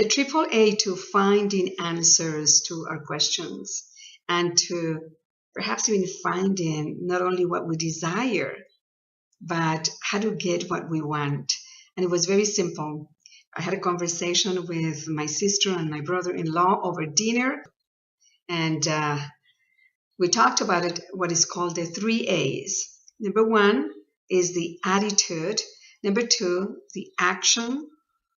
The triple A to finding answers to our questions and to perhaps even finding not only what we desire, but how to get what we want. And it was very simple. I had a conversation with my sister and my brother-in-law over dinner, and we talked about it, what is called the 3 A's. Number 1 is the attitude. Number 2, the action.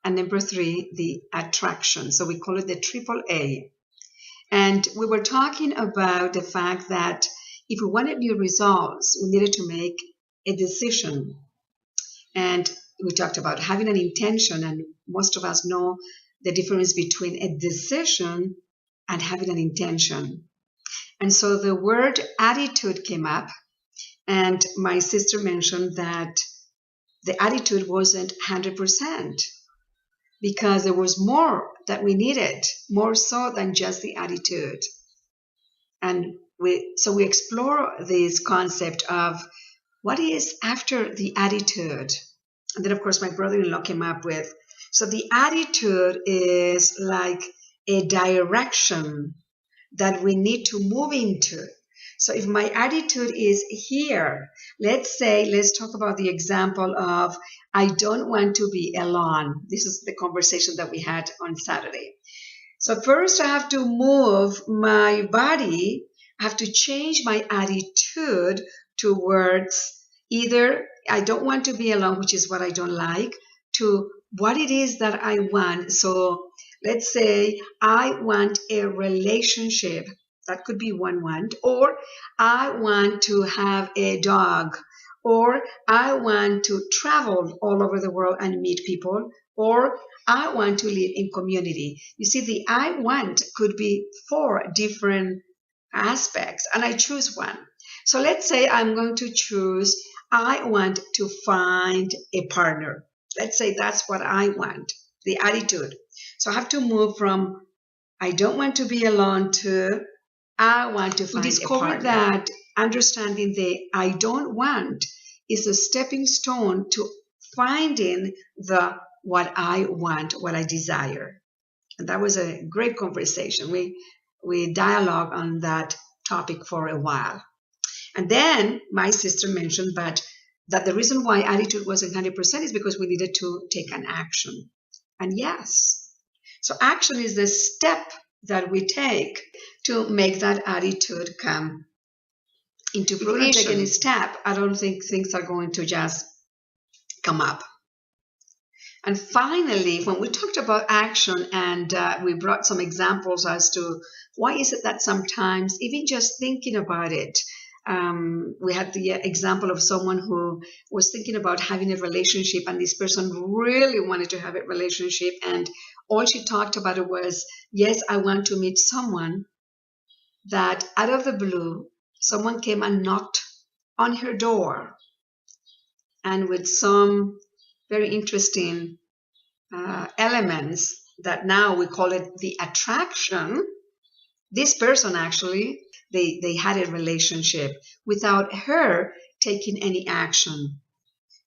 And number 3, the attraction. So we call it the triple A. And we were talking about the fact that if we wanted new results, we needed to make a decision. And we talked about having an intention, and most of us know the difference between a decision and having an intention. And so the word attitude came up, and my sister mentioned that the attitude wasn't 100%. Because there was more that we needed, more so than just the attitude. And we explore this concept of what is after the attitude. And then, of course, my brother-in-law came up with, so the attitude is like a direction that we need to move into. So if my attitude is here, let's talk about the example of, I don't want to be alone. This is the conversation that we had on Saturday. So first I have to move my body. I have to change my attitude towards either I don't want to be alone, which is what I don't like, to what it is that I want. So let's say I want a relationship. That could be one want. Or I want to have a dog. Or I want to travel all over the world and meet people. Or I want to live in community. You see, the I want could be 4 different aspects, and I choose one. So let's say I'm going to choose, I want to find a partner. Let's say that's what I want, the attitude. So I have to move from I don't want to be alone to I want to find a partner. We discovered that understanding the I don't want is a stepping stone to finding the what I want, what I desire. And that was a great conversation. We dialogued on that topic for a while. And then my sister mentioned that the reason why attitude wasn't 100% is because we needed to take an action. And yes, so action is the step that we take to make that attitude come into fruition. If we don't take any step, I don't think things are going to just come up. And finally, when we talked about action and we brought some examples as to why is it that sometimes even just thinking about it, we had the example of someone who was thinking about having a relationship, and this person really wanted to have a relationship, and all she talked about it was, yes, I want to meet someone. That out of the blue, someone came and knocked on her door, and with some very interesting elements that now we call it the attraction, this person actually, they had a relationship without her taking any action.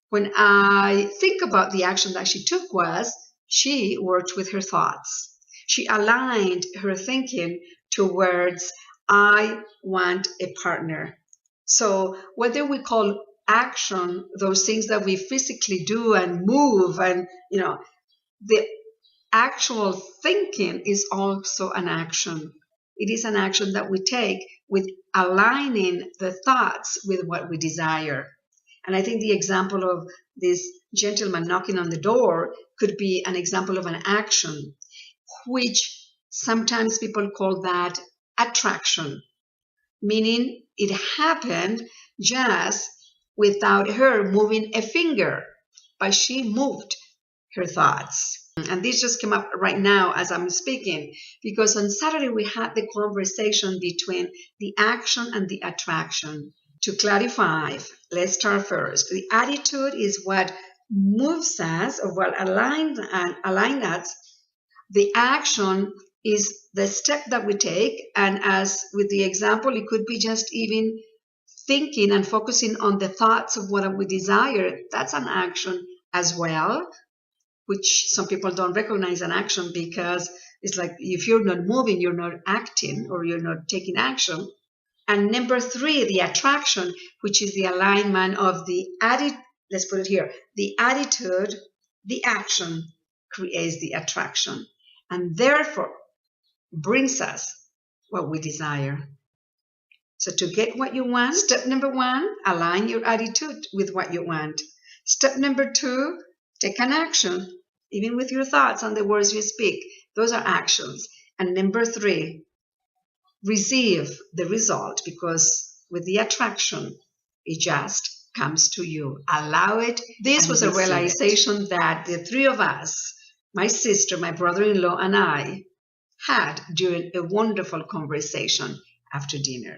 When I think about the action that she took was, she worked with her thoughts. She aligned her thinking towards, I want a partner. So whether we call action those things that we physically do and move, and the actual thinking is also an action. It is an action that we take with aligning the thoughts with what we desire. And I think the example of this gentleman knocking on the door could be an example of an action, which sometimes people call that attraction, meaning it happened just without her moving a finger, but she moved her thoughts. And this just came up right now as I'm speaking, because on Saturday we had the conversation between the action and the attraction. To clarify, let's start first. The attitude is what moves us, or what aligns us. The action is the step that we take, and as with the example, it could be just even thinking and focusing on the thoughts of what we desire. That's an action as well. which some people don't recognize an action because it's like if you're not moving, you're not acting or you're not taking action. And number 3, the attraction, which is the alignment of the attitude. Let's put it here. The attitude, the action creates the attraction and therefore brings us what we desire. So to get what you want, step number 1, align your attitude with what you want. Step number 2, take an action, even with your thoughts and the words you speak. Those are actions. And number 3, receive the result, because with the attraction, it just comes to you. Allow it. This was a realization that the 3 of us, my sister, my brother-in-law, and I, had during a wonderful conversation after dinner.